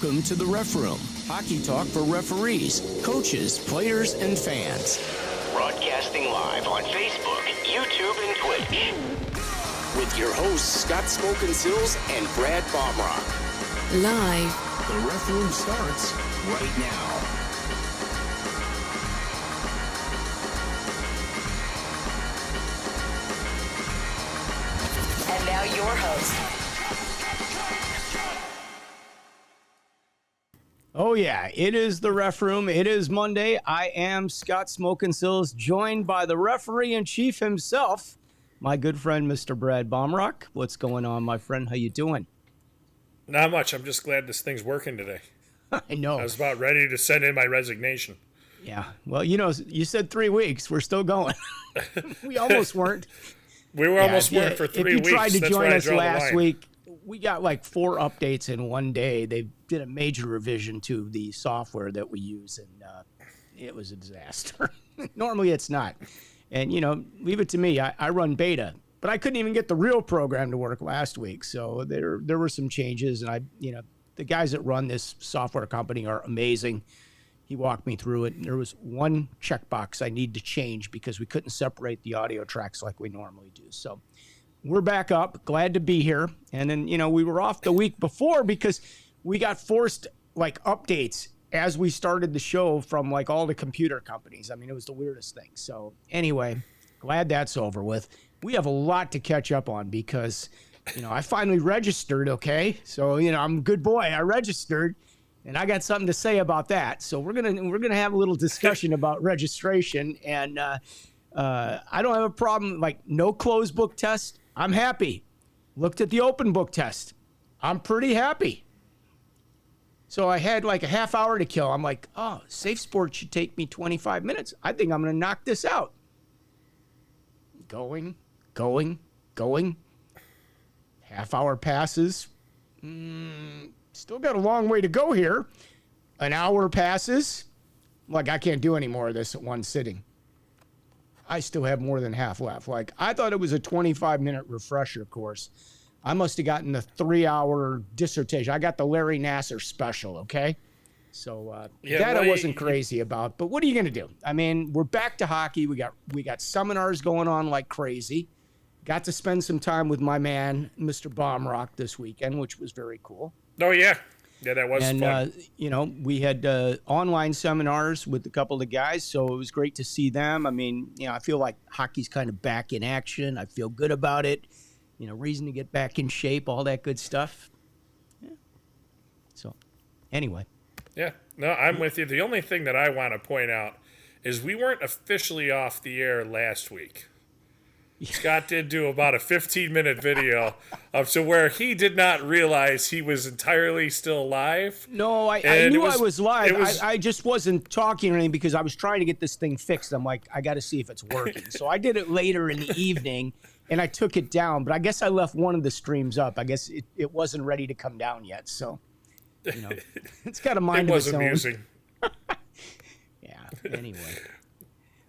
Welcome to the Ref Room, hockey talk for referees, coaches, players, and fans. Broadcasting live on Facebook, YouTube, and Twitch. With your hosts, Scott Smokin' Sills and Brad Baumrock. Live. The Ref Room starts right now. And now your host. Oh yeah, it is the Ref Room. It is Monday. I am Scott Smokin' Sills, joined by the referee in chief himself, my good friend, Mr. Brad Baumrock. What's going on, my friend? How you doing? Not much. I'm just glad this thing's working today. I know. I was about ready to send in my resignation. Yeah. Well, you know, you said 3 weeks. We're still going. We almost weren't. We were almost weren't for 3 weeks. If you tried to That's join where I us draw the last line. week, we got like 4 updates in one day. They did a major revision to the software that we use, and it was a disaster. Normally it's not. And, you know, leave it to me. I run beta, but I couldn't even get the real program to work last week. So there were some changes, and the guys that run this software company are amazing. He walked me through it, and there was one checkbox I need to change because we couldn't separate the audio tracks like we normally do. So we're back up, glad to be here. And then, you know, we were off the week before because we got forced like updates as we started the show from like all the computer companies. I mean, it was the weirdest thing. So anyway, glad that's over with. We have a lot to catch up on because, you know, I finally registered, okay? So, you know, I'm a good boy. I registered, and I got something to say about that. So we're gonna have a little discussion about registration, and I don't have a problem, like no closed book test. I'm happy. Looked at the open book test. I'm pretty happy. So I had like a half hour to kill. I'm like, oh, Safe Sport should take me 25 minutes. I think I'm going to knock this out. Going. Half hour passes. Still got a long way to go here. An hour passes. Like, I can't do any more of this at one sitting. I still have more than half left. Like, I thought it was a 25-minute refresher course. I must have gotten the 3-hour dissertation. I got the Larry Nassar special, okay? So that I wasn't crazy about. But what are you going to do? I mean, we're back to hockey. We got seminars going on like crazy. Got to spend some time with my man, Mr. Baumrock, this weekend, which was very cool. Oh, yeah. Yeah, that was fun. And, you know, we had online seminars with a couple of the guys, so it was great to see them. I mean, you know, I feel like hockey's kind of back in action. I feel good about it. You know, reason to get back in shape, all that good stuff. Yeah. So, anyway. Yeah. No, I'm with you. The only thing that I want to point out is we weren't officially off the air last week. Scott did do about a 15-minute video up to where he did not realize he was entirely still live. No, I knew I was live. I just wasn't talking or anything because I was trying to get this thing fixed. I'm like, I got to see if it's working. So I did it later in the evening, and I took it down. But I guess I left one of the streams up. I guess it wasn't ready to come down yet. So, you know, it's got a mind of its own. It was amusing. Yeah, anyway.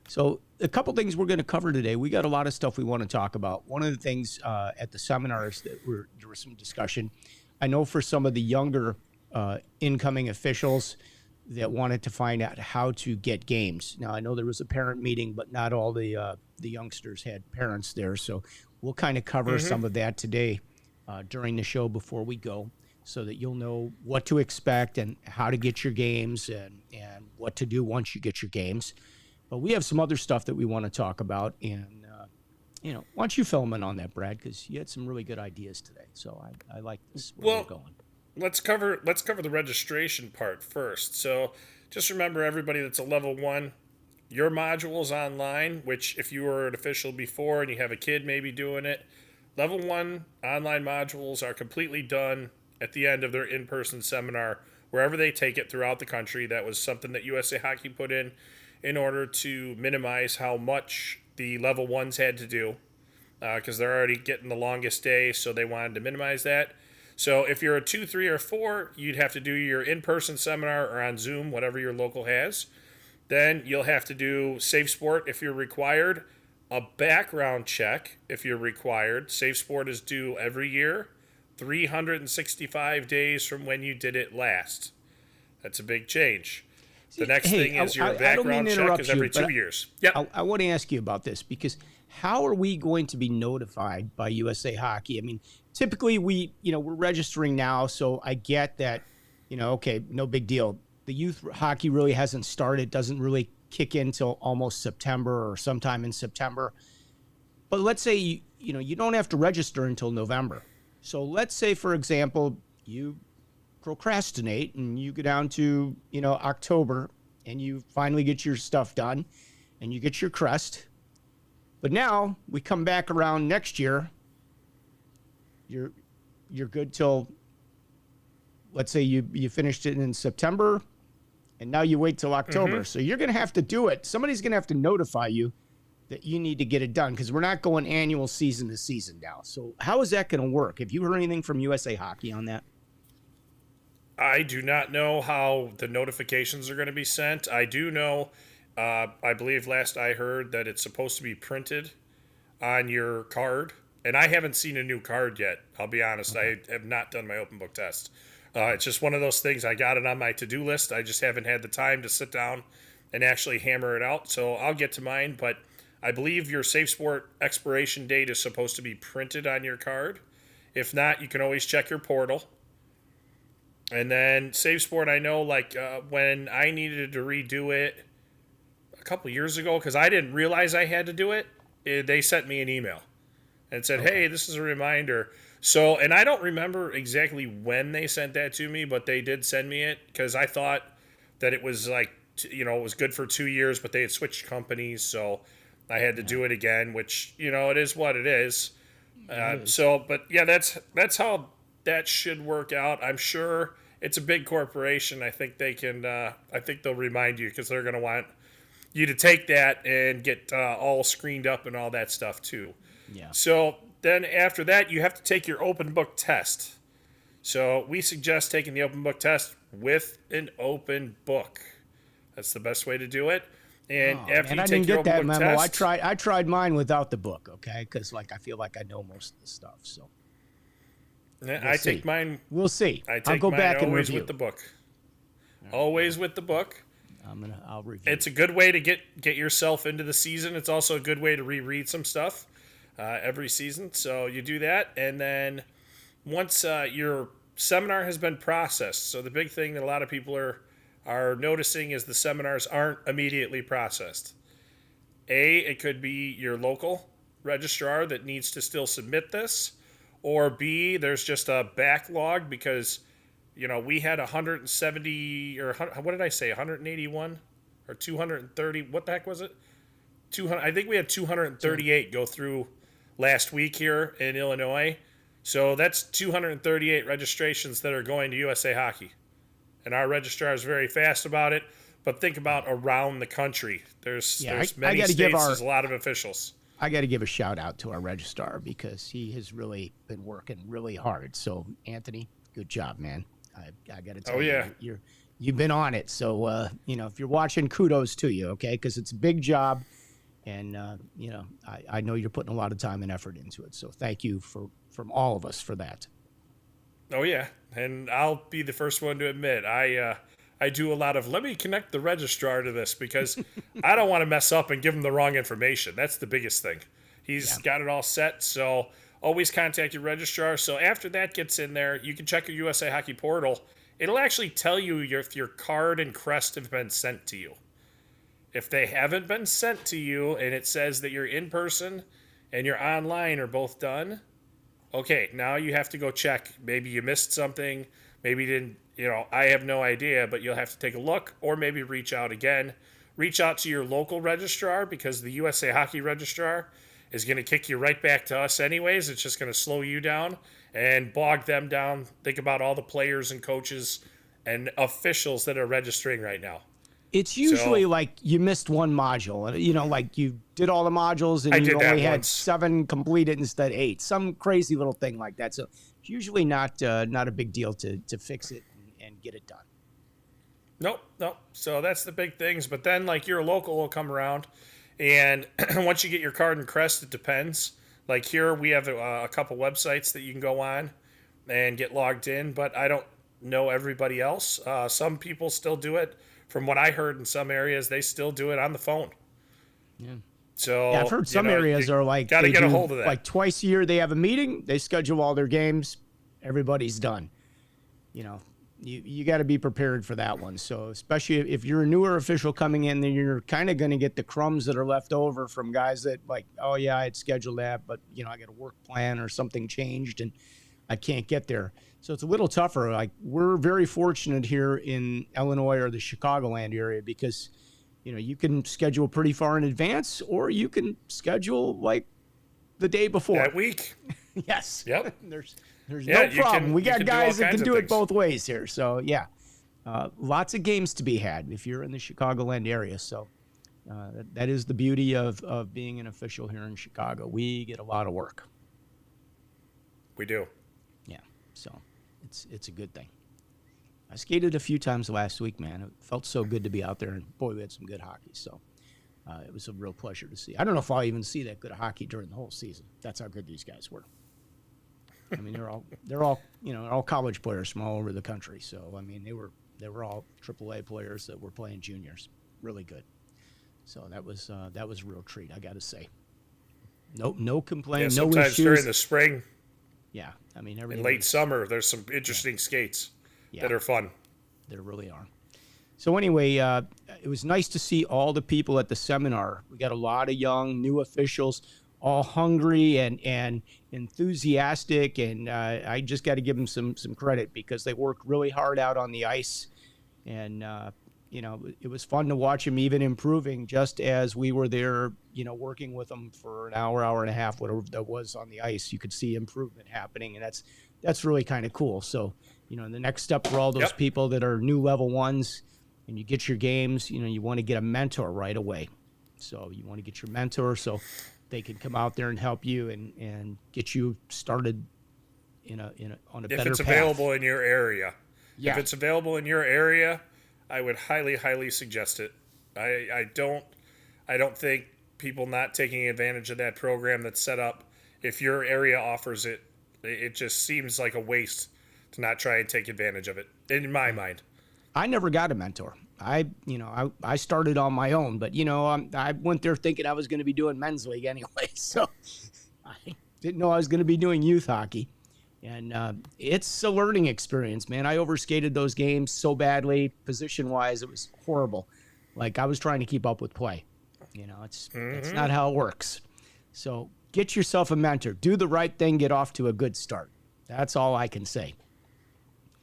So a couple things we're going to cover today. We got a lot of stuff we want to talk about. One of the things at the seminars that there was some discussion. I know for some of the younger incoming officials that wanted to find out how to get games. Now, I know there was a parent meeting, but not all the youngsters had parents there. So we'll kind of cover some of that today during the show before we go so that you'll know what to expect and how to get your games and what to do once you get your games. But we have some other stuff that we want to talk about, and you know, why don't you fill them in on that, Brad? Because you had some really good ideas today, so I like this. Where we're going. Let's cover the registration part first. So just remember, everybody that's a level 1, your module's online. Which, if you were an official before and you have a kid maybe doing it, level 1 online modules are completely done at the end of their in-person seminar, wherever they take it throughout the country. That was something that USA Hockey put in order to minimize how much the level 1s had to do, because they're already getting the longest day, so they wanted to minimize that. So if you're a 2, 3, or 4, you'd have to do your in-person seminar or on Zoom, whatever your local has. Then you'll have to do Safe Sport if you're required, a background check if you're required. Safe Sport is due every year, 365 days from when you did it last. That's a big change. The next Hey, thing is your I don't mean background to check interrupt is every you, but 2 years. Yep. I want to ask you about this because how are we going to be notified by USA Hockey? I mean, typically we're registering now, so I get that, okay, no big deal. The youth hockey really hasn't started, doesn't really kick in till almost September or sometime in September. But let's say you don't have to register until November. So let's say, for example, you procrastinate and you go down to October and you finally get your stuff done and you get your crest. But now we come back around next year. You're good till, let's say you finished it in September and now you wait till October. So you're going to have to do it. Somebody's going to have to notify you that you need to get it done because we're not going annual season to season now. So how is that going to work? Have you heard anything from USA Hockey on that? I do not know how the notifications are going to be sent. I do know, I believe last I heard that it's supposed to be printed on your card. And I haven't seen a new card yet. I'll be honest. Okay. I have not done my open book test. It's just one of those things. I got it on my to-do list. I just haven't had the time to sit down and actually hammer it out. So I'll get to mine. But I believe your SafeSport expiration date is supposed to be printed on your card. If not, you can always check your portal. And then SafeSport, I know, when I needed to redo it a couple years ago, because I didn't realize I had to do it, they sent me an email and said, hey, this is a reminder. So, and I don't remember exactly when they sent that to me, but they did send me it because I thought that it was it was good for 2 years, but they had switched companies. So I had to do it again, which, it is what it is. But yeah, that's how that should work out. I'm sure it's a big corporation. I think they can. I think they'll remind you because they're going to want you to take that and get all screened up and all that stuff too. Yeah. So then after that, you have to take your open book test. So we suggest taking the open book test with an open book. That's the best way to do it. And after you take your open book test, I tried mine without the book, okay? Because I feel like I know most of the stuff. So I take mine. We'll see. I'll go back and always review with the book. Always with the book. I'll review. It's a good way to get yourself into the season. It's also a good way to reread some stuff every season. So you do that, and then once your seminar has been processed. So the big thing that a lot of people are noticing is the seminars aren't immediately processed. It could be your local registrar that needs to still submit this, or B, there's just a backlog because, we had 170 or what did I say, 181 or 230? What the heck was it? 200. I think we had 238 go through last week here in Illinois. So that's 238 registrations that are going to USA Hockey. And our registrar is very fast about it. But think about around the country. There's many states, there's a lot of officials. I got to give a shout out to our registrar because he has really been working really hard. So, Anthony, good job, man. I got to tell you, you've been on it. So, if you're watching, kudos to you, okay? Because it's a big job. And, I know you're putting a lot of time and effort into it. So thank you from all of us for that. Oh, yeah. And I'll be the first one to admit, I do a lot of, let me connect the registrar to this because I don't want to mess up and give him the wrong information. That's the biggest thing. He's got it all set. So always contact your registrar. So after that gets in there, you can check your USA Hockey portal. It'll actually tell you if your card and crest have been sent to you. If they haven't been sent to you and it says that you're in person and you're online are both done, okay, now you have to go check. Maybe you missed something. Maybe you didn't, I have no idea, but you'll have to take a look or maybe reach out again. Reach out to your local registrar because the USA Hockey registrar is going to kick you right back to us anyways. It's just going to slow you down and bog them down. Think about all the players and coaches and officials that are registering right now. It's usually like you missed one module, like you did all the modules and you only had 7 completed instead of 8, some crazy little thing like that. So it's usually not a big deal to fix it and get it done. Nope. So that's the big things. But then your local will come around and once you get your card and crest, it depends. Like here we have a couple websites that you can go on and get logged in, but I don't know everybody else. Some people still do it. From what I heard in some areas, they still do it on the phone. Yeah. So Yeah, I've heard some areas are like, got to get a hold of that. Like twice a year they have a meeting, they schedule all their games, everybody's done. You know, you got to be prepared for that one. So especially if you're a newer official coming in, then you're kind of going to get the crumbs that are left over from guys that like, oh yeah, I had scheduled that, but you know, I got a work plan or something changed and I can't get there. So it's a little tougher. Like we're very fortunate here in Illinois or the Chicagoland area because, you know, you can schedule pretty far in advance or you can schedule like the day before. That week. Yes. Yep. There's no problem. We got guys that can do it things. both ways here. So yeah, lots of games to be had if you're in the Chicagoland area. So that is the beauty of being an official here in Chicago. We get a lot of work. We do. Yeah. So it's a good thing. I skated a few times last week, man. It felt so good to be out there, and boy, we had some good hockey. So it was a real pleasure to see. I don't know if I'll even see that good hockey during the whole season. That's how good these guys were. I mean, they're all you know, all college players from all over the country. So I mean, they were all AAA players that were playing juniors. Really good. So that was a real treat, I got to say. No complaints, no issues. Sometimes during the spring. Yeah, I mean, In late summer, there's some interesting skates that are fun. There really are. So anyway, it was nice to see all the people at the seminar. We got a lot of young, new officials, all hungry and enthusiastic, and I just got to give them some credit because they worked really hard out on the ice, and you know, it was fun to watch them even improving just as we were there, you know, working with them for an hour and a half, whatever that was on the ice. You could see improvement happening, and that's really kind of cool. So, you know, the next step for all those people that are new level ones and you get your games, you know, you want to get a mentor right away. So you want to get your mentor so they can come out there and help you and get you started on a better path. If it's available in your area. Yeah. If it's available in your area, I would highly suggest it. I don't think people not taking advantage of that program that's set up, if your area offers it, it just seems like a waste to not try and take advantage of it, in my mind. I never got a mentor. I started on my own, but, you know, I went there thinking I was going to be doing men's league anyway, so I didn't know I was going to be doing youth hockey. And it's a learning experience, man. I overskated those games so badly, position-wise, it was horrible. Like, I was trying to keep up with play. You know, it's not how it works. So get yourself a mentor. Do the right thing. Get off to a good start. That's all I can say.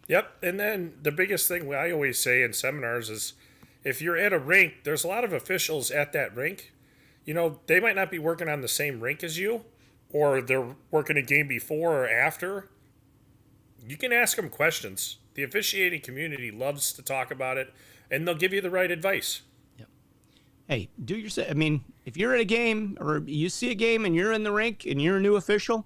Yep. And then the biggest thing I always say in seminars is if you're at a rink, there's a lot of officials at that rink. You know, they might not be working on the same rink as you, or they're working a game before or after. You can ask them questions. The officiating community loves to talk about it, and they'll give you the right advice. Yep. Hey, I mean, if you're at a game or you see a game and you're in the rink and you're a new official,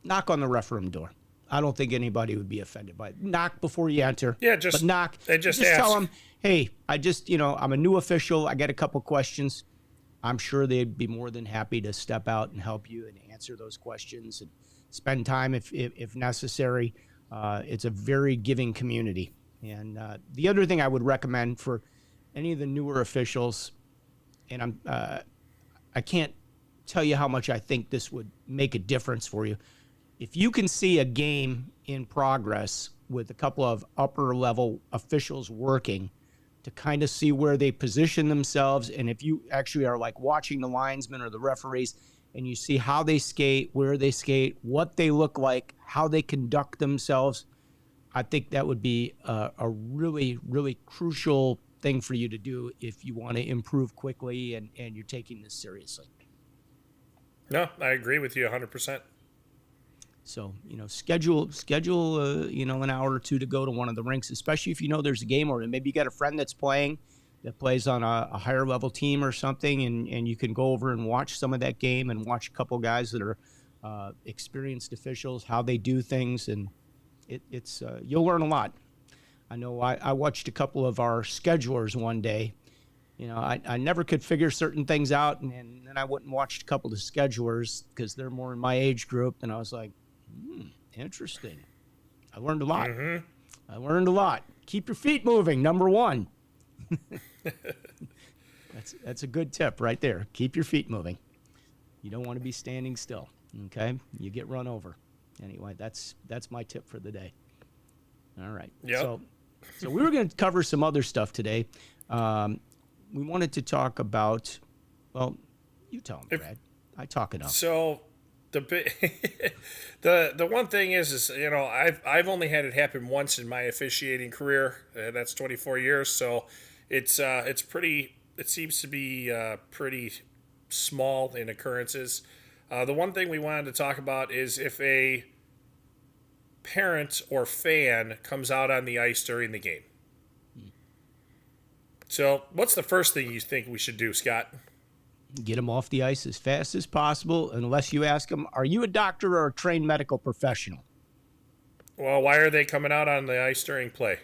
knock on the ref room door. I don't think anybody would be offended by it. Knock before you enter. Yeah, but knock. Just tell ask. them, hey, I'm a new official. I got a couple questions. I'm sure they'd be more than happy to step out and help you and answer those questions and spend time if necessary. It's a very giving community. And the other thing I would recommend for any of the newer officials, and I can't tell you how much I think this would make a difference for you. If you can see a game in progress with a couple of upper level officials working to kind of see where they position themselves, and if you actually are like watching the linesmen or the referees and you see how they skate, where they skate, what they look like, how they conduct themselves, I think that would be a really, really crucial thing for you to do if you want to improve quickly and you're taking this seriously. No, I agree with you 100%. So, you know, schedule an hour or two to go to one of the rinks, especially if you know there's a game or maybe you got a friend that plays on a higher level team or something, and you can go over and watch some of that game and watch a couple guys that are experienced officials, how they do things, and it's you'll learn a lot. I know I watched a couple of our schedulers one day. You know, I never could figure certain things out, and then I went and watched a couple of the schedulers because they're more in my age group, and I was like, interesting. I learned a lot. I learned a lot. Keep your feet moving, number one. That's a good tip right there. Keep your feet moving. You don't want to be standing still, okay? You get run over. Anyway, that's my tip for the day. All right. Yep. So we were going to cover some other stuff today. We wanted to talk about, well, you tell them, Brad. I talk enough. So the one thing is I've only had it happen once in my officiating career. That's 24 years. So it's pretty. It seems to be pretty small in occurrences. The one thing we wanted to talk about is if a parent or fan comes out on the ice during the game. So what's the first thing you think we should do, Scott? Get them off the ice as fast as possible, unless you ask them, are you a doctor or a trained medical professional? Well, why are they coming out on the ice during play?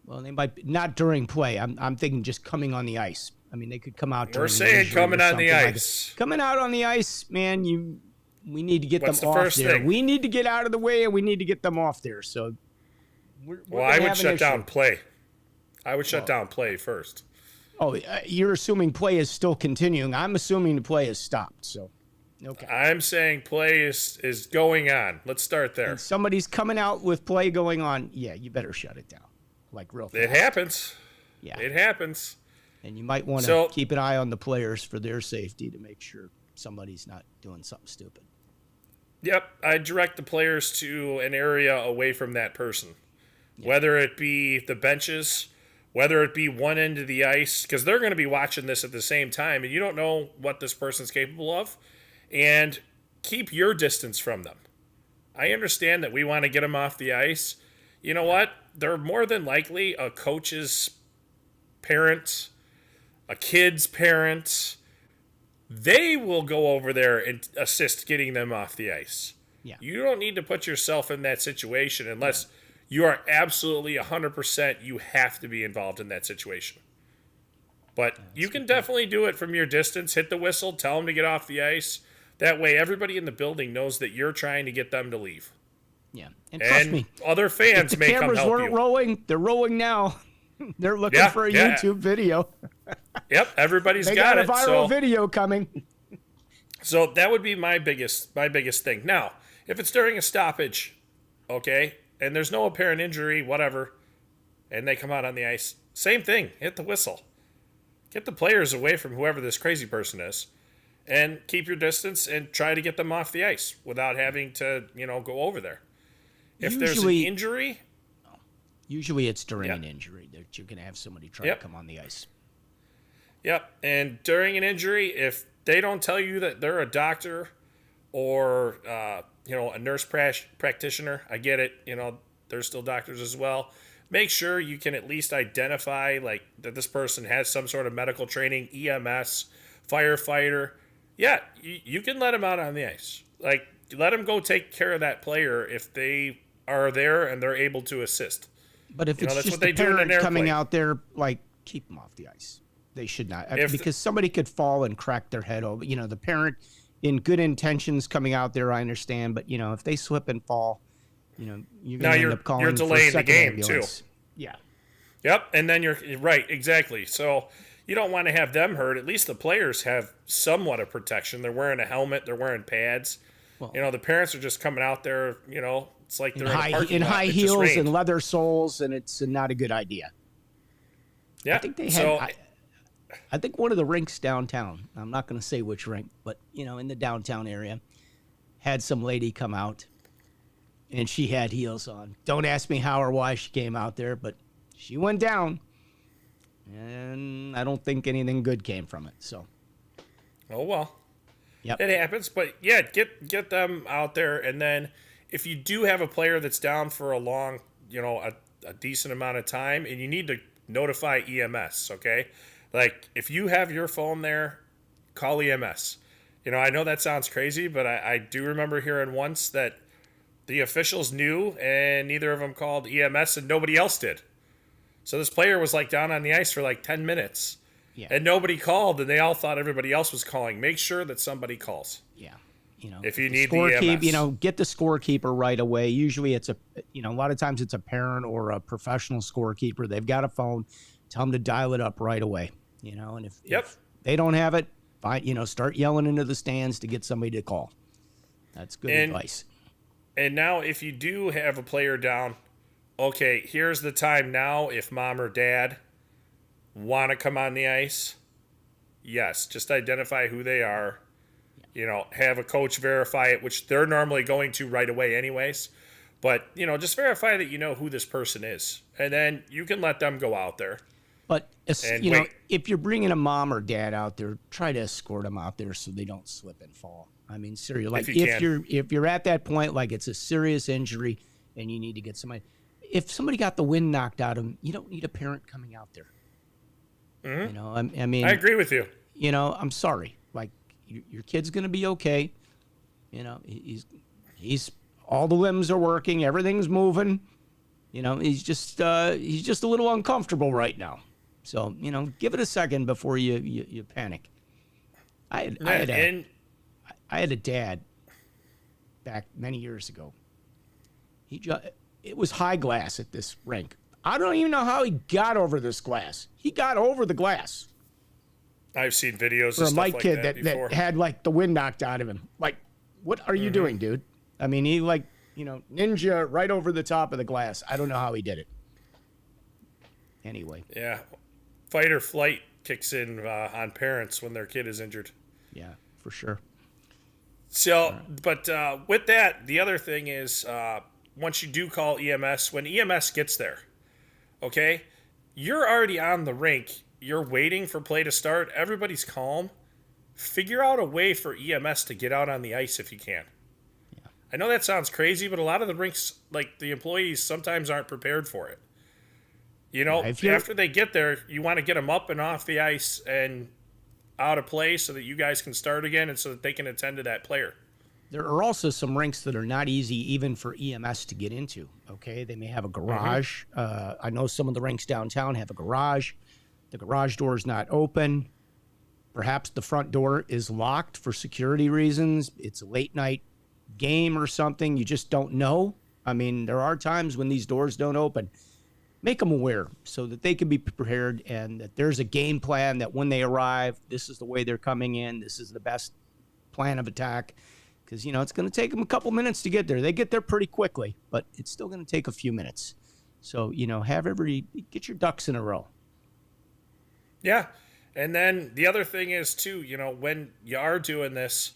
Well, they might be, not during play. I'm thinking just coming on the ice. I mean, they could come out during We're saying coming on the ice. Coming out on the ice, man, we need to get What's them the off first there. thing? We need to get out of the way, and we need to get them off there. So, Well, I would shut down play. I would shut down play first. Oh, you're assuming play is still continuing. I'm assuming the play has stopped. So, okay. I'm saying play is going on. Let's start there. If somebody's coming out with play going on, yeah, you better shut it down. Like real fast. It happens. Yeah. It happens. And you might want to So- keep an eye on the players for their safety to make sure somebody's not doing something stupid. Yep, I direct the players to an area away from that person. Yeah. Whether it be the benches, whether it be one end of the ice, because they're going to be watching this at the same time, and you don't know what this person's capable of, and keep your distance from them. I understand that we want to get them off the ice. You know what? They're more than likely a coach's parent, a kid's parent. They will go over there and assist getting them off the ice. Yeah. You don't need to put yourself in that situation unless you are absolutely 100%. You have to be involved in that situation. But you can definitely do it from your distance. Hit the whistle. Tell them to get off the ice. That way everybody in the building knows that you're trying to get them to leave. Yeah. And trust me, other fans if the may come cameras help weren't you. rolling, they're rolling now. They're looking for a YouTube video. Yep, everybody's They got got a it. viral video coming. So that would be my biggest thing. Now, if it's during a stoppage, okay, and there's no apparent injury, whatever, and they come out on the ice, same thing. Hit the whistle. Get the players away from whoever this crazy person is, and keep your distance and try to get them off the ice without having to, go over there. If there's an injury, usually it's during an injury that you're going to have somebody try to come on the ice. Yep, and during an injury, if they don't tell you that they're a doctor or a nurse practitioner, I get it. They're still doctors as well. Make sure you can at least identify that this person has some sort of medical training, EMS, firefighter. Yeah, you can let them out on the ice. Let them go take care of that player if they are there and they're able to assist. But if it's that's just what they the do in an parent coming airplane. out there, keep them off the ice. They should not, because somebody could fall and crack their head over. The parent, in good intentions, coming out there, I understand. But if they slip and fall, you're going to end up calling you're for delaying the second game ambulance. too. Yeah. Yep, and then you're right, exactly. So you don't want to have them hurt. At least the players have somewhat of protection. They're wearing a helmet. They're wearing pads. Well, the parents are just coming out there. It's like they're in high heels and leather soles, and it's not a good idea. Yeah, I think they had. I think one of the rinks downtown, I'm not going to say which rink, but, in the downtown area, had some lady come out, and she had heels on. Don't ask me how or why she came out there, but she went down, and I don't think anything good came from it. So, oh well, yep. It happens. But yeah, get them out there, and then if you do have a player that's down for a long, a decent amount of time, and you need to notify EMS, okay? If you have your phone there, call EMS. I know that sounds crazy, but I do remember hearing once that the officials knew and neither of them called EMS and nobody else did. So this player was down on the ice for 10 minutes and nobody called and they all thought everybody else was calling. Make sure that somebody calls. Yeah. if you need the scorekeep, EMS. get the scorekeeper right away. Usually it's a lot of times it's a parent or a professional scorekeeper. They've got a phone. Tell them to dial it up right away. And if they don't have it, fine. Start yelling into the stands to get somebody to call. That's good advice. And now, if you do have a player down, okay, here's the time now. If mom or dad want to come on the ice, yes, just identify who they are. Have a coach verify it, which they're normally going to right away anyways. But, just verify that you know who this person is. And then you can let them go out there. But, if you're bringing a mom or dad out there, try to escort them out there so they don't slip and fall. I mean, seriously, like if you're at that point, like it's a serious injury and you need to get somebody. If somebody got the wind knocked out of them, you don't need a parent coming out there. Mm-hmm. I mean, I agree with you. I'm sorry. Like your kid's going to be okay. He's all the limbs are working, everything's moving. He's just a little uncomfortable right now. So, give it a second before you panic. I had a dad back many years ago. It was high glass at this rink. I don't even know how he got over this glass. He got over the glass. I've seen videos For of a stuff Mike like kid that before. that had like the wind knocked out of him. Like, what are you doing, dude? I mean, he ninja right over the top of the glass. I don't know how he did it. Anyway. Yeah. Fight or flight kicks in on parents when their kid is injured. Yeah, for sure. So, but with that, the other thing is once you do call EMS, when EMS gets there, okay, you're already on the rink. You're waiting for play to start. Everybody's calm. Figure out a way for EMS to get out on the ice if you can. Yeah. I know that sounds crazy, but a lot of the rinks, like the employees, sometimes aren't prepared for it. After they get there, you want to get them up and off the ice and out of play so that you guys can start again and so that they can attend to that player. There are also some rinks that are not easy even for EMS to get into, okay? They may have a garage. I know some of the rinks downtown have a garage. The garage door is not open. Perhaps the front door is locked for security reasons. It's a late night game or something. You just don't know. I mean, there are times when these doors don't open. Make them aware so that they can be prepared and that there's a game plan that when they arrive, this is the way they're coming in. This is the best plan of attack. Because, it's going to take them a couple minutes to get there. They get there pretty quickly, but it's still going to take a few minutes. So, get your ducks in a row. Yeah. And then the other thing is, too, when you are doing this,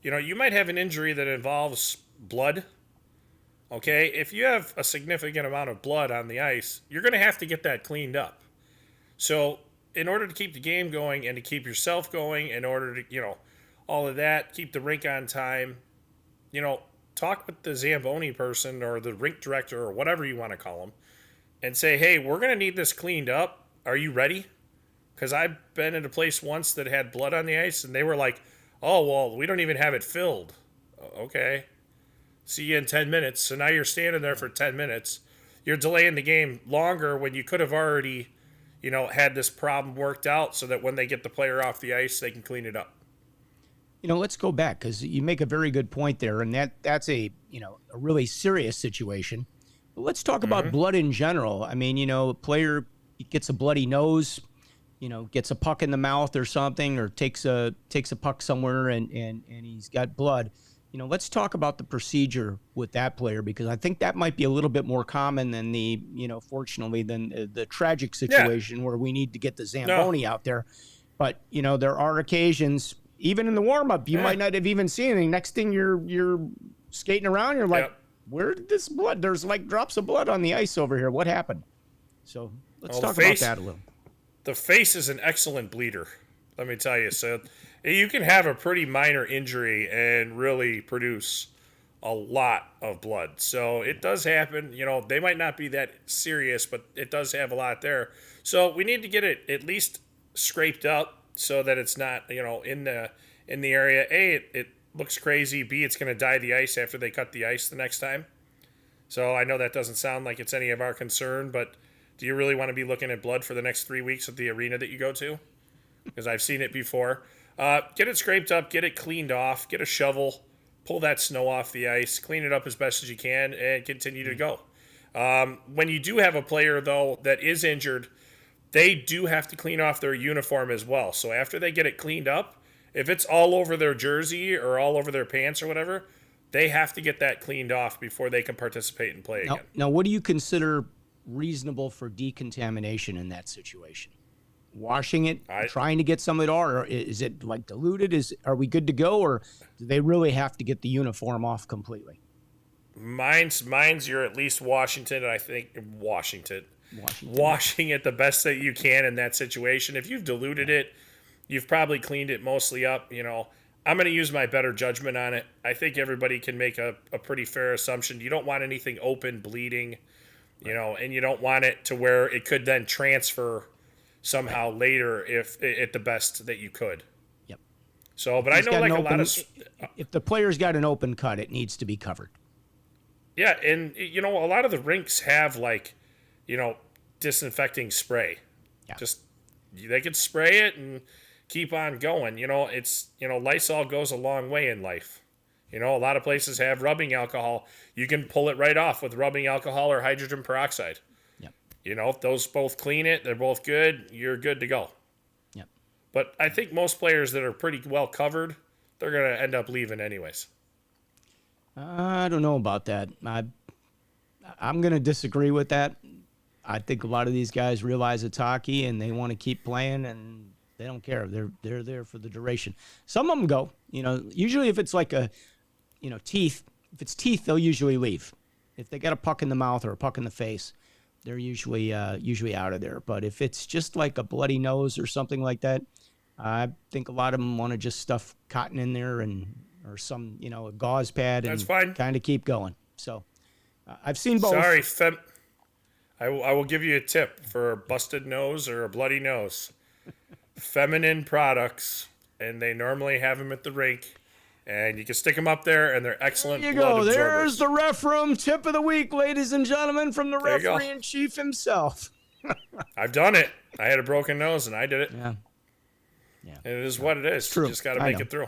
you might have an injury that involves blood. Okay? If you have a significant amount of blood on the ice, you're going to have to get that cleaned up. So, in order to keep the game going and to keep yourself going, in order to, all of that, keep the rink on time, talk with the Zamboni person or the rink director or whatever you want to call them and say, hey, we're going to need this cleaned up. Are you ready? Because I've been in a place once that had blood on the ice, and they were like, oh, well, we don't even have it filled. Okay. See you in 10 minutes. So now you're standing there for 10 minutes. You're delaying the game longer when you could have already, had this problem worked out so that when they get the player off the ice, they can clean it up. Let's go back because you make a very good point there, and that's a really serious situation. But let's talk about blood in general. I mean, a player gets a bloody nose, gets a puck in the mouth or something, or takes a puck somewhere and he's got blood. Let's talk about the procedure with that player because I think that might be a little bit more common than fortunately, than the tragic situation where we need to get the Zamboni out there. But, there are occasions, even in the warm-up, you might not have even seen anything. Next thing you're skating around, you're like, where did this blood? There's like drops of blood on the ice over here. What happened? So let's talk about that a little. The face is an excellent bleeder, let me tell you. So you can have a pretty minor injury and really produce a lot of blood. So it does happen. They might not be that serious, but it does have a lot there. So we need to get it at least scraped up so that it's not, in the area. A, it looks crazy. B, it's going to dye the ice after they cut the ice the next time. So I know that doesn't sound like it's any of our concern, but do you really want to be looking at blood for the next 3 weeks at the arena that you go to? Because I've seen it before. Get it scraped up, get it cleaned off, get a shovel, pull that snow off the ice, clean it up as best as you can, and continue to go. When you do have a player, though, that is injured, they do have to clean off their uniform as well. So after they get it cleaned up, if it's all over their jersey or all over their pants or whatever, they have to get that cleaned off before they can participate and play again. Now, what do you consider reasonable for decontamination in that situation? Washing it, trying to get some of it, or is it like diluted? Are we good to go, or do they really have to get the uniform off completely? Mine's you're at least washing it the best that you can in that situation. If you've diluted it, you've probably cleaned it mostly up. I'm going to use my better judgment on it. I think everybody can make a pretty fair assumption. You don't want anything open, bleeding, and you don't want it to where it could then transfer somehow later if at the best that you could. Yep. So, but I know like a lot of... If the player's got an open cut, it needs to be covered. Yeah, and, a lot of the rinks have like, disinfecting spray. Yeah. Just, they could spray it and keep on going. Lysol goes a long way in life. A lot of places have rubbing alcohol. You can pull it right off with rubbing alcohol or hydrogen peroxide. Yep. Those both clean it. They're both good. You're good to go. Yep. But I think most players that are pretty well covered, they're going to end up leaving anyways. I don't know about that. I'm going to disagree with that. I think a lot of these guys realize it's hockey and they want to keep playing and they don't care. They're there for the duration. Some of them go. Usually if it's like teeth, if it's teeth, they'll usually leave. If they got a puck in the mouth or a puck in the face, they're usually out of there. But if it's just like a bloody nose or something like that, I think a lot of them want to just stuff cotton in there or some, a gauze pad and kind of keep going. So I've seen both. Sorry, I will give you a tip for a busted nose or a bloody nose. Feminine products, and they normally have them at the rink. And you can stick them up there, and they're excellent. There you go. There's the ref room tip of the week, ladies and gentlemen, from the referee-in-chief himself. I've done it. I had a broken nose, and I did it. Yeah. And it is what it is. True. You just got to make it through.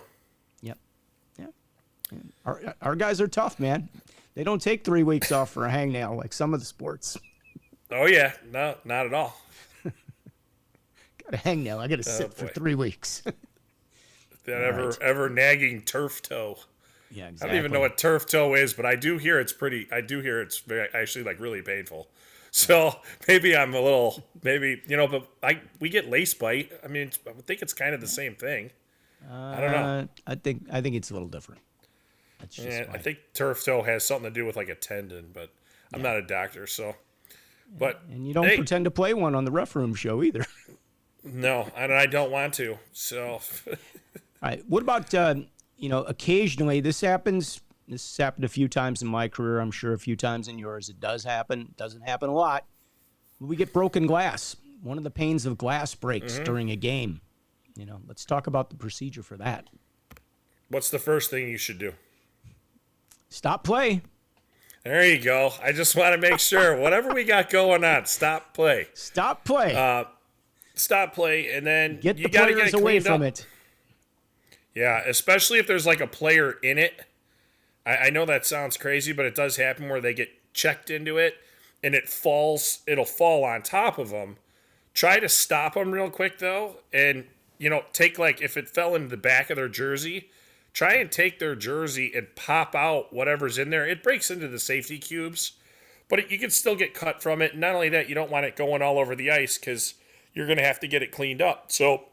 Yep. Yeah. Our guys are tough, man. They don't take 3 weeks off for a hangnail like some of the sports. Oh, yeah. No, not at all. Got a hangnail. I got to sit for 3 weeks. That ever nagging turf toe. Yeah, exactly. I don't even know what turf toe is, but I do hear it's very, actually like really painful. So maybe I'm a little, but we get lace bite. I mean, I would think it's kind of the same thing. I don't know. I think it's a little different. That's just I think turf toe has something to do with like a tendon, but I'm not a doctor, so. But and you don't pretend to play one on the Ref Room show either. No, and I don't want to. So. All right. What about, occasionally this happens. This has happened a few times in my career. I'm sure a few times in yours. It does happen. It doesn't happen a lot. We get broken glass. One of the panes of glass breaks during a game. Let's talk about the procedure for that. What's the first thing you should do? Stop play. There you go. I just want to make sure. Whatever we got going on, stop play. Stop play. Stop play, and then get you the got to players get it away cleaned from up. it. Yeah, especially if there's like a player in it. I know that sounds crazy, but it does happen where they get checked into it and it'll fall on top of them. Try to stop them real quick though. And, take if it fell into the back of their jersey, try and take their jersey and pop out whatever's in there. It breaks into the safety cubes, but you can still get cut from it. And not only that, you don't want it going all over the ice because you're going to have to get it cleaned up. So,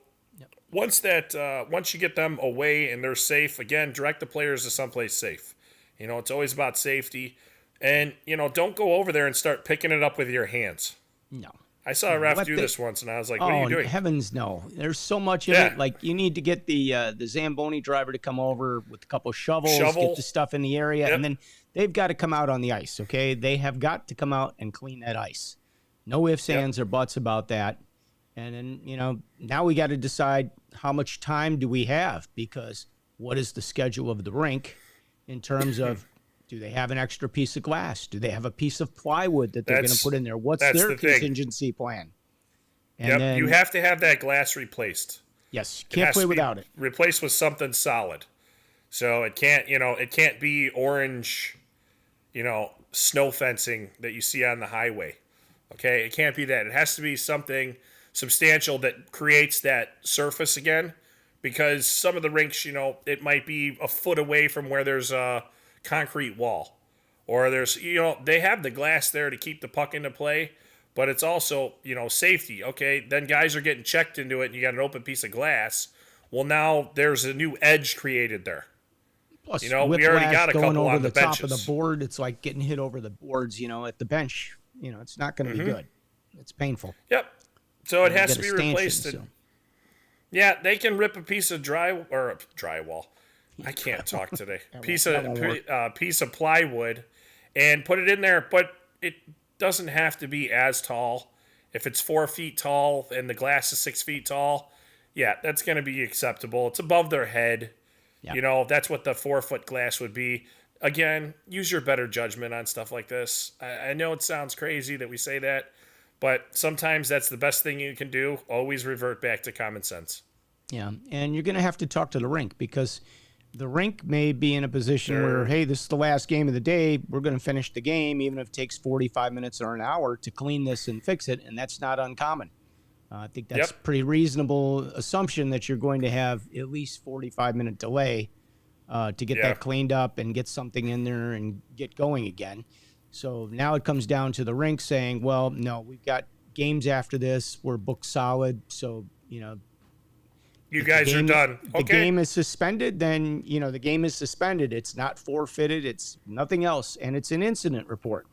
once you get them away and they're safe, again, direct the players to someplace safe. It's always about safety. And, don't go over there and start picking it up with your hands. No. I saw a ref do this once, and I was like, what are you doing? Heavens, no. There's so much in it. Like, you need to get the Zamboni driver to come over with a couple shovels, get the stuff in the area, and then they've got to come out on the ice, okay? They have got to come out and clean that ice. No ifs, ands, or buts about that. And then, now we got to decide how much time do we have, because what is the schedule of the rink in terms of do they have an extra piece of glass? Do they have a piece of plywood that they're going to put in there? What's their contingency plan? And then, you have to have that glass replaced. Yes, can't play without it. Replaced with something solid. So it can't, it can't be orange, snow fencing that you see on the highway. Okay, it can't be that. It has to be something substantial that creates that surface again, because some of the rinks, it might be a foot away from where there's a concrete wall, or there's, they have the glass there to keep the puck into play, but it's also, safety. Okay, then guys are getting checked into it, and you got an open piece of glass. Well, now there's a new edge created there. Plus, we already got a going couple over on the the top of benches. the board. It's like getting hit over the boards, at the bench. It's not going to be good. It's painful. Yep. So it You has get to be a stanchion, replaced. so. Yeah, they can rip a piece of drywall. I can't talk today. Piece of plywood, and put it in there, but it doesn't have to be as tall. If it's 4 feet tall and the glass is 6 feet tall, yeah, that's going to be acceptable. It's above their head. Yeah. That's what the 4-foot glass would be. Again, use your better judgment on stuff like this. I know it sounds crazy that we say that, but sometimes that's the best thing you can do. Always revert back to common sense. Yeah, and you're going to have to talk to the rink, because the rink may be in a position where, hey, this is the last game of the day. We're going to finish the game, even if it takes 45 minutes or an hour to clean this and fix it, and that's not uncommon. I think that's a pretty reasonable assumption that you're going to have at least 45-minute delay to get that cleaned up and get something in there and get going again. So now it comes down to the rink saying, well, no, we've got games after this. We're booked solid. So, you guys are done. Okay. The game is suspended, then, the game is suspended. It's not forfeited. It's nothing else. And it's an incident report.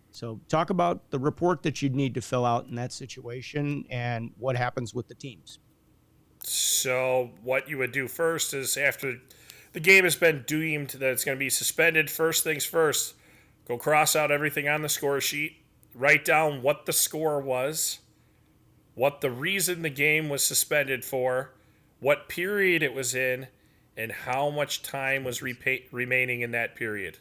So talk about the report that you'd need to fill out in that situation and what happens with the teams. So what you would do first is, after the game has been deemed that it's going to be suspended, first things first, go cross out everything on the score sheet, write down what the score was, what the reason the game was suspended for, what period it was in, and how much time was remaining in that period.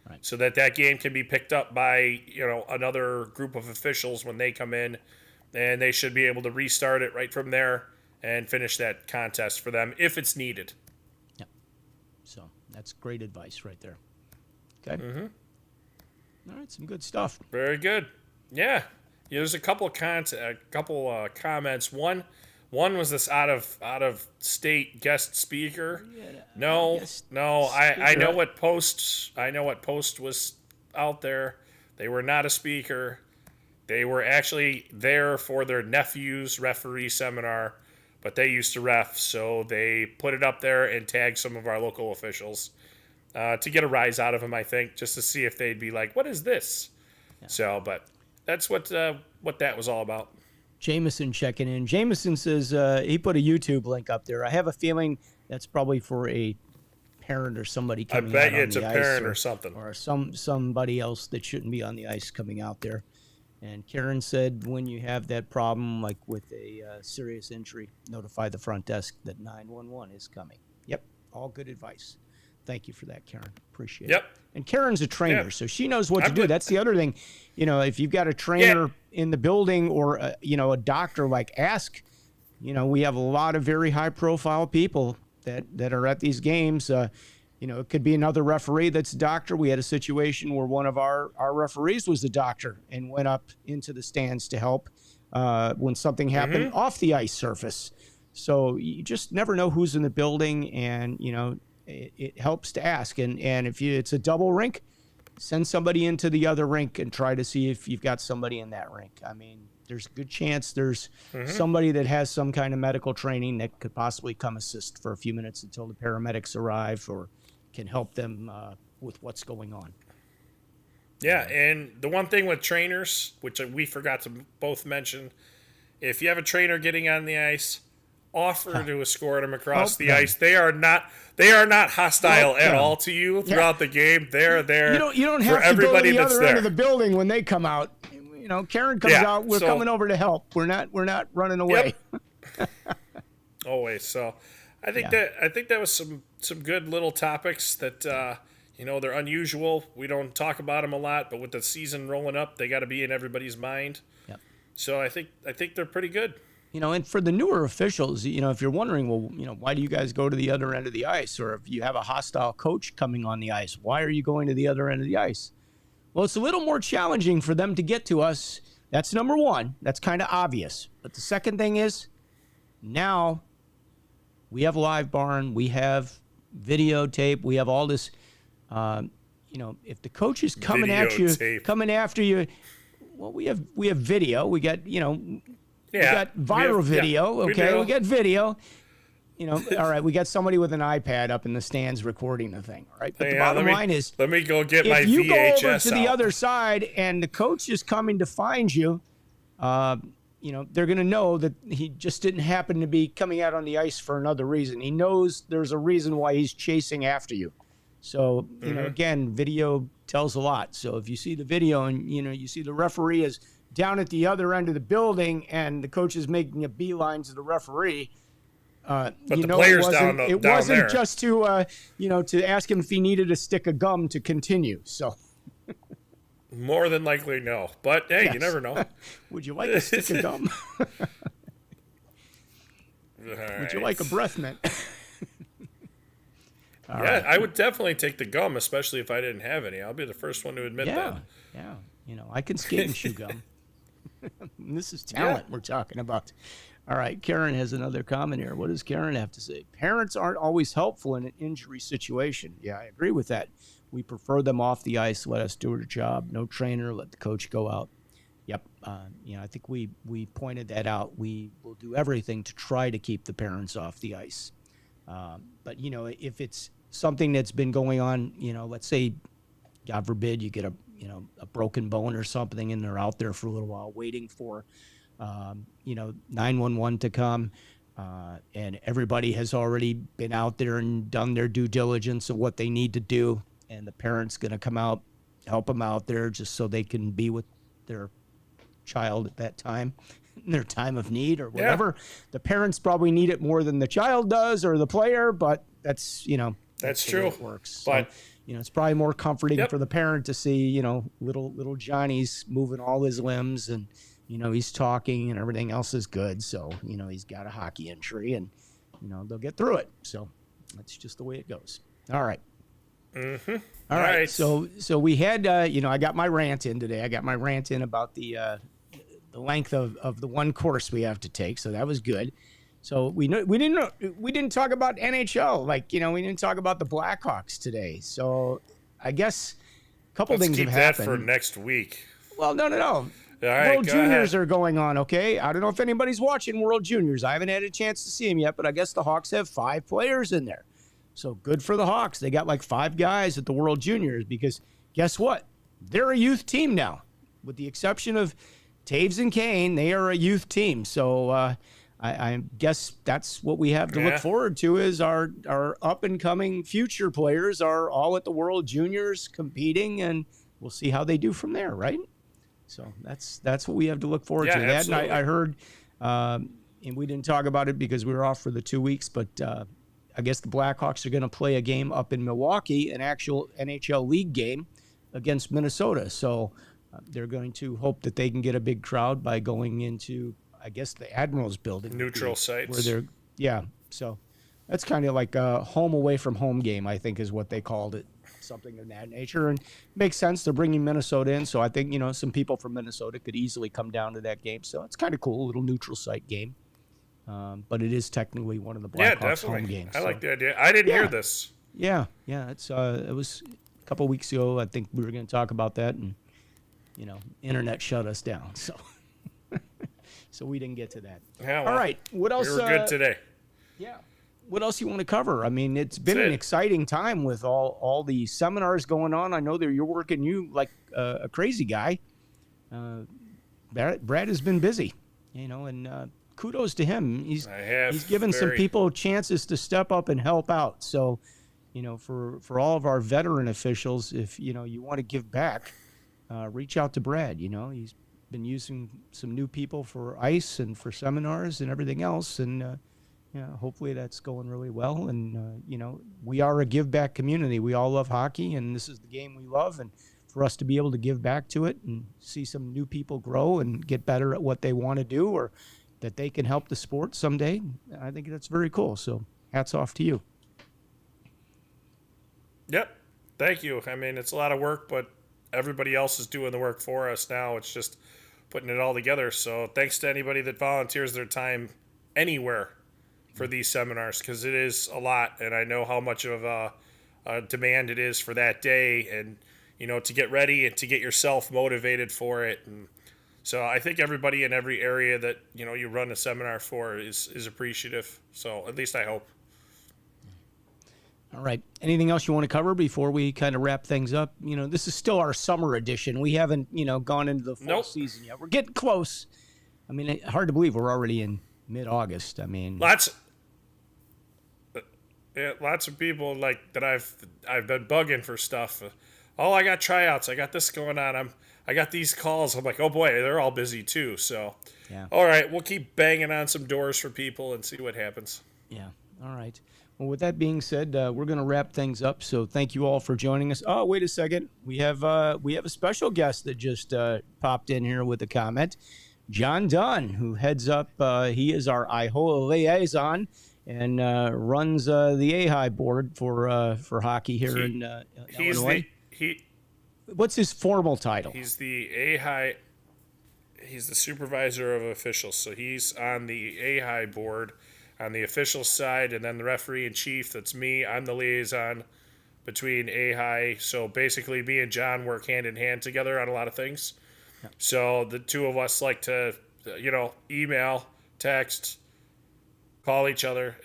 Right. So that game can be picked up by, another group of officials when they come in, and they should be able to restart it right from there and finish that contest for them if it's needed. Yeah. So that's great advice right there. Okay. Mm-hmm. All right, some good stuff. Very good. Yeah. There's a couple comments. One was this out of state guest speaker. No. I know what post was out there. They were not a speaker. They were actually there for their nephew's referee seminar, but they used to ref, so they put it up there and tagged some of our local officials to get a rise out of them, I think, just to see if they'd be like, "What is this?" Yeah. So, but that's what that was all about. Jameson checking in. Jameson says he put a YouTube link up there. I have a feeling that's probably for a parent or somebody coming out on the ice. I bet you it's a parent or something. Or somebody else that shouldn't be on the ice coming out there. And Karen said, when you have that problem, like with a serious injury, notify the front desk that 911 is coming. Yep, all good advice. Thank you for that, Karen. Appreciate it. And Karen's a trainer, so she knows what to do. That's the other thing. If you've got a trainer in the building or, a doctor, ask. We have a lot of very high-profile people that are at these games. It could be another referee that's a doctor. We had a situation where one of our referees was a doctor and went up into the stands to help when something happened off the ice surface. So you just never know who's in the building, and, it helps to ask. And if it's a double rink, send somebody into the other rink and try to see if you've got somebody in that rink. I mean, there's a good chance there's somebody that has some kind of medical training that could possibly come assist for a few minutes until the paramedics arrive or can help them with what's going on. Yeah, and the one thing with trainers, which we forgot to both mention, if you have a trainer getting on the ice, offer to escort them across the ice. They are not hostile at all to you throughout the game. They're there. You don't have to go to the other end of the building when they come out. Karen comes out. We're coming over to help. We're not running away. Yep. Always. So, I think that was some good little topics that they're unusual. We don't talk about them a lot, but with the season rolling up, they got to be in everybody's mind. Yep. So I think they're pretty good. And for the newer officials, if you're wondering, well, why do you guys go to the other end of the ice? Or if you have a hostile coach coming on the ice, why are you going to the other end of the ice? Well, it's a little more challenging for them to get to us. That's number one. That's kind of obvious. But the second thing is, now we have Live Barn, we have videotape, we have all this. If the coach is coming after you, well, we have video. We got we got viral video. Okay, we got video. All right, we got somebody with an iPad up in the stands recording the thing. All right, but the bottom line is, let me go get my VHS. If you go over to the other side and the coach is coming to find you, they're going to know that he just didn't happen to be coming out on the ice for another reason. He knows there's a reason why he's chasing after you. So, again, video tells a lot. So if you see the video and, you see the referee is down at the other end of the building and the coach is making a beeline to the referee, but the player's it wasn't just to, to ask him if he needed a stick of gum to continue. So more than likely, no. But, hey, yes. You never know. Would you like a stick of gum? Would you like a breath mint? Right. I would definitely take the gum, especially if I didn't have any. I'll be the first one to admit that. Yeah. I can skate and chew gum. This is talent we're talking about. All right, Karen has another comment here. What does Karen have to say? Parents aren't always helpful in an injury situation. Yeah, I agree with that. We prefer them off the ice. Let us do our job. No trainer. Let the coach go out. Yep. I think we pointed that out. We will do everything to try to keep the parents off the ice. But, if it's something that's been going on, let's say, God forbid, you get a broken bone or something and they're out there for a little while waiting for, 911 to come. And everybody has already been out there and done their due diligence of what they need to do. And the parent's going to come out, help them out there just so they can be with their child at that time, in their time of need or whatever. Yeah. The parents probably need it more than the child does or the player, but that's true. It works. But, it's probably more comforting for the parent to see, little Johnny's moving all his limbs and, he's talking and everything else is good. So, he's got a hockey injury and, they'll get through it. So that's just the way it goes. All right. Mm-hmm. All right. So we had, I got my rant in today. I got my rant in about the length of the one course we have to take. So that was good. So we didn't talk about NHL. We didn't talk about the Blackhawks today. So I guess a couple things have happened. Let's keep that for next week. Well, no. All right, World Juniors are going on, okay? I don't know if anybody's watching World Juniors. I haven't had a chance to see them yet, but I guess the Hawks have 5 players in there. So good for the Hawks. They got 5 guys at the World Juniors because guess what? They're a youth team now. With the exception of Taves and Kane, they are a youth team. So I guess that's what we have to look forward to is our up-and-coming future players are all at the World Juniors competing, and we'll see how they do from there, right? So that's what we have to look forward to. That, and I heard, and we didn't talk about it because we were off for the 2 weeks, but I guess the Blackhawks are going to play a game up in Milwaukee, an actual NHL league game against Minnesota. So they're going to hope that they can get a big crowd by going into, I guess, the Admirals building. Neutral sites. Where so that's kind of like a home away from home game, I think is what they called it. Something of that nature. And it makes sense. They're bringing Minnesota in. So I think, some people from Minnesota could easily come down to that game. So it's kind of cool, a little neutral site game. But it is technically one of the Blackhawks home games. I like the idea. I didn't hear this. Yeah. It's it was a couple of weeks ago. I think we were going to talk about that, and internet shut us down. So so we didn't get to that. Yeah, well, all right. What else? We were good today. Yeah. What else you want to cover? I mean, it's been an exciting time with all the seminars going on. I know that you're working like a crazy guy. Brad has been busy, and kudos to him. He's given some people chances to step up and help out. So, for all of our veteran officials, if you want to give back, reach out to Brad. He's been using some new people for ice and for seminars and everything else, and hopefully that's going really well. And we are a give back community. We all love hockey, and this is the game we love. And for us to be able to give back to it and see some new people grow and get better at what they want to do, or that they can help the sport someday, I think that's very cool. So hats off to you. Yep. Thank you. I mean, it's a lot of work, but everybody else is doing the work for us now. It's just putting it all together. So thanks to anybody that volunteers their time anywhere for these seminars, because it is a lot, and I know how much of a demand it is for that day, and to get ready and to get yourself motivated for it. And so I think everybody in every area that you run a seminar for is appreciative. So at least I hope. All right. Anything else you want to cover before we kind of wrap things up? This is still our summer edition. We haven't, gone into the full season yet. We're getting close. I mean, hard to believe we're already in mid-August. I mean, lots of people like that I've been bugging for stuff. Oh, I got tryouts. I got this going on. I got these calls. I'm like, oh boy, they're all busy too. So, yeah. All right, we'll keep banging on some doors for people and see what happens. Yeah. All right. Well, with that being said, we're going to wrap things up. So thank you all for joining us. Oh, wait a second. We have a special guest that just popped in here with a comment. John Dunn, who heads up, he is our IHOA liaison and runs the AHI board for hockey here in Illinois. What's his formal title? He's the AHI. He's the supervisor of officials. So he's on the AHI board on the official side, and then the referee in chief, that's me. I'm the liaison between AHI. So basically, me and John work hand in hand together on a lot of things. Yeah. So the two of us like to, email, text, call each other.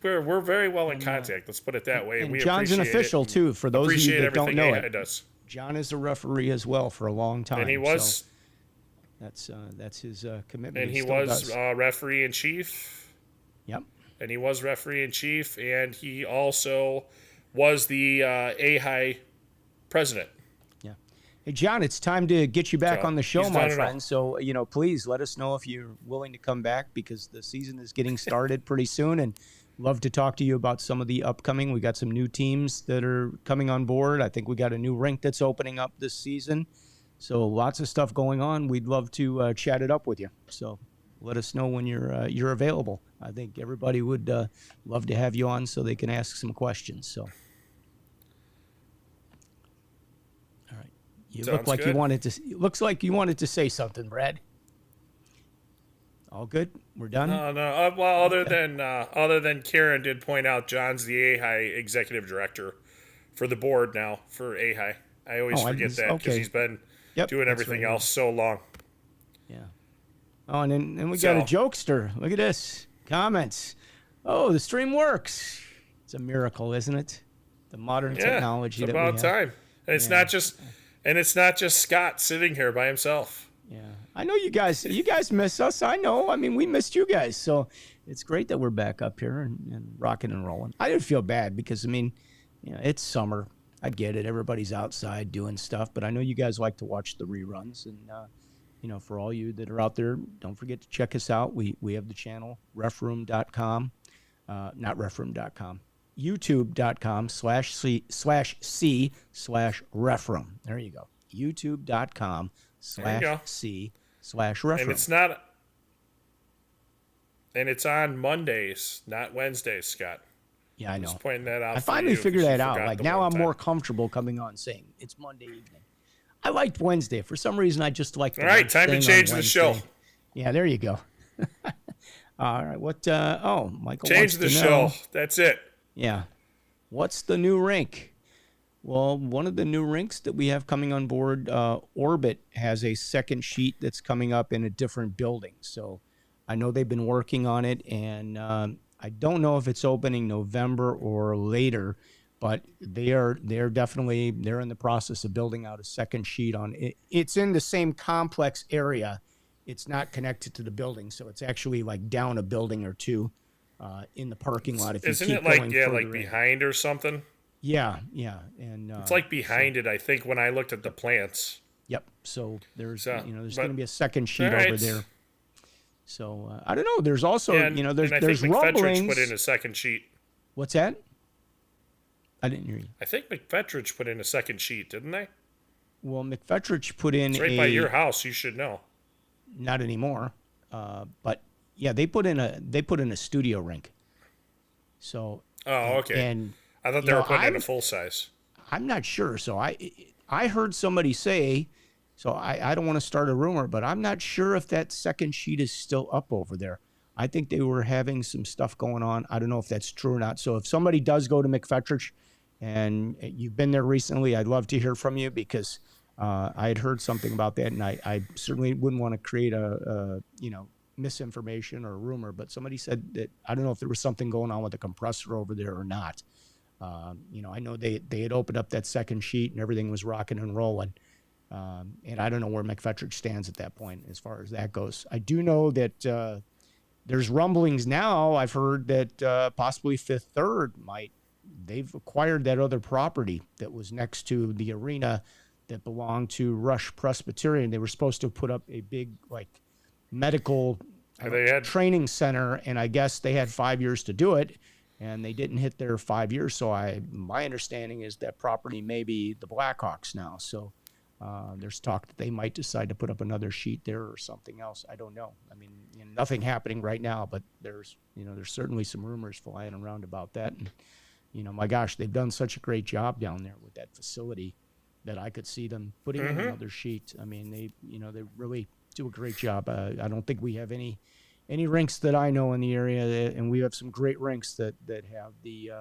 We're very well in contact. Let's put it that way. And we John's an official too. For those of you that don't know it, does. John is a referee as well for a long time. And he was. So that's his commitment. And he was referee in chief. Yep. And he was referee in chief, and he also was the AHI president. Yeah. Hey, John, it's time to get you back on the show, my friend. So, please let us know if you're willing to come back, because the season is getting started pretty soon, and love to talk to you about some of the upcoming. We got some new teams that are coming on board. I think we got a new rink that's opening up this season. So lots of stuff going on. We'd love to chat it up with you. So let us know when you're available. I think everybody would love to have you on so they can ask some questions. So, all right, look like you wanted to. Looks like you wanted to say something, Brad. All good. We're done. No. Well, other than Karen did point out, John's the AHI executive director for the board now for AHI. I always forget that because he's been doing everything else so long. Yeah. Oh, and then we got a jokester. Look at this. Comments. Oh, the stream works. It's a miracle, isn't it? The modern technology that we have. It's about time. And it's not just Scott sitting here by himself. Yeah. I know you guys miss us. I know. I mean, we missed you guys. So it's great that we're back up here and rocking and rolling. I didn't feel bad because, it's summer. I get it. Everybody's outside doing stuff, but I know you guys like to watch the reruns. And, for all you that are out there, don't forget to check us out. We have the channel, refroom.com, not refroom.com, youtube.com/c/refroom. There you go. youtube.com/c/refroom. And it's on Mondays, not Wednesdays, Scott. Yeah, I know. Just pointing that out. I finally figured that out. Like now I'm more comfortable coming on saying it's Monday evening. I liked Wednesday. For some reason, I just liked the All right, time to change the show. Yeah, there you go. All right. What? Michael change the show. That's it. Yeah. What's the new rink? Well, one of the new rinks that we have coming on board, Orbit, has a second sheet that's coming up in a different building. So I know they've been working on it, and I don't know if it's opening November or later, but they're in the process of building out a second sheet on it. It's in the same complex area. It's not connected to the building, so it's actually like down a building or two in the parking lot. Isn't it like behind or something? Yeah, and it's like behind it. I think when I looked at the plants. Yep. So there's going to be a second sheet over there. So I don't know. There's also there's rumblings. Put in a second sheet. What's that? I didn't hear you. I think McFetridge put in a second sheet, didn't they? Well, McFetridge put in it's right by your house. You should know. Not anymore. But yeah, they put in a studio rink. So Oh, okay. and I thought you they were know, putting in a full size. I'm not sure. So I heard somebody say, so I don't want to start a rumor, but I'm not sure if that second sheet is still up over there. I think they were having some stuff going on. I don't know if that's true or not. So if somebody does go to McFetrich and you've been there recently, I'd love to hear from you, because I had heard something about that, and I certainly wouldn't want to create a misinformation or a rumor. But somebody said that, I don't know if there was something going on with the compressor over there or not. I know they had opened up that second sheet and everything was rocking and rolling. And I don't know where McFetrich stands at that point as far as that goes. I do know that there's rumblings now. I've heard that possibly Fifth Third they've acquired that other property that was next to the arena that belonged to Rush Presbyterian. They were supposed to put up a big medical training center, and I guess they had 5 years to do it, and they didn't hit their 5 years. So my understanding is that property may be the Blackhawks now. So there's talk that they might decide to put up another sheet there or something else. I don't know. I mean, nothing happening right now, but there's certainly some rumors flying around about that. And, my gosh, they've done such a great job down there with that facility that I could see them putting in another sheet. I mean, they really do a great job. I don't think we have any rinks that I know in the area, and we have some great rinks that have the,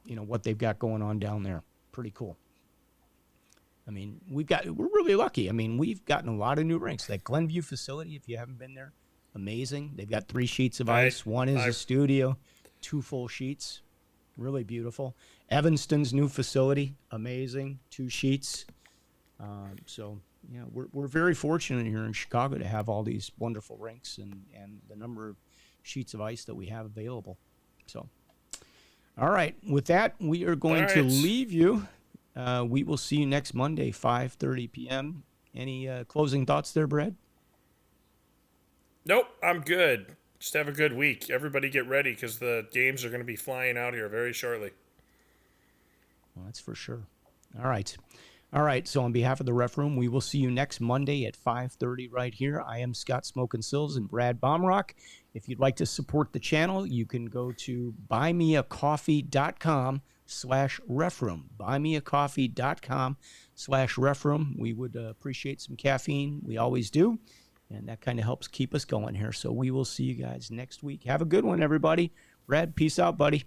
what they've got going on down there. Pretty cool. I mean, we're really lucky. I mean, we've gotten a lot of new rinks. That Glenview facility, if you haven't been there, amazing. They've got 3 sheets of ice. One is a studio, 2 full sheets. Really beautiful. Evanston's new facility, amazing, 2 sheets. So, we're very fortunate here in Chicago to have all these wonderful rinks and the number of sheets of ice that we have available. So, all right. With that, we are going to leave you. We will see you next Monday, 5:30 p.m. Any closing thoughts there, Brad? Nope, I'm good. Just have a good week. Everybody get ready, because the games are going to be flying out here very shortly. Well, that's for sure. All right. So on behalf of the Ref Room, we will see you next Monday at 5:30 right here. I am Scott Smokin' Sills and Brad Baumrock. If you'd like to support the channel, you can go to buymeacoffee.com/refroom. Buymeacoffee.com/refroom. We would appreciate some caffeine. We always do. And that kind of helps keep us going here. So we will see you guys next week. Have a good one, everybody. Brad, peace out, buddy.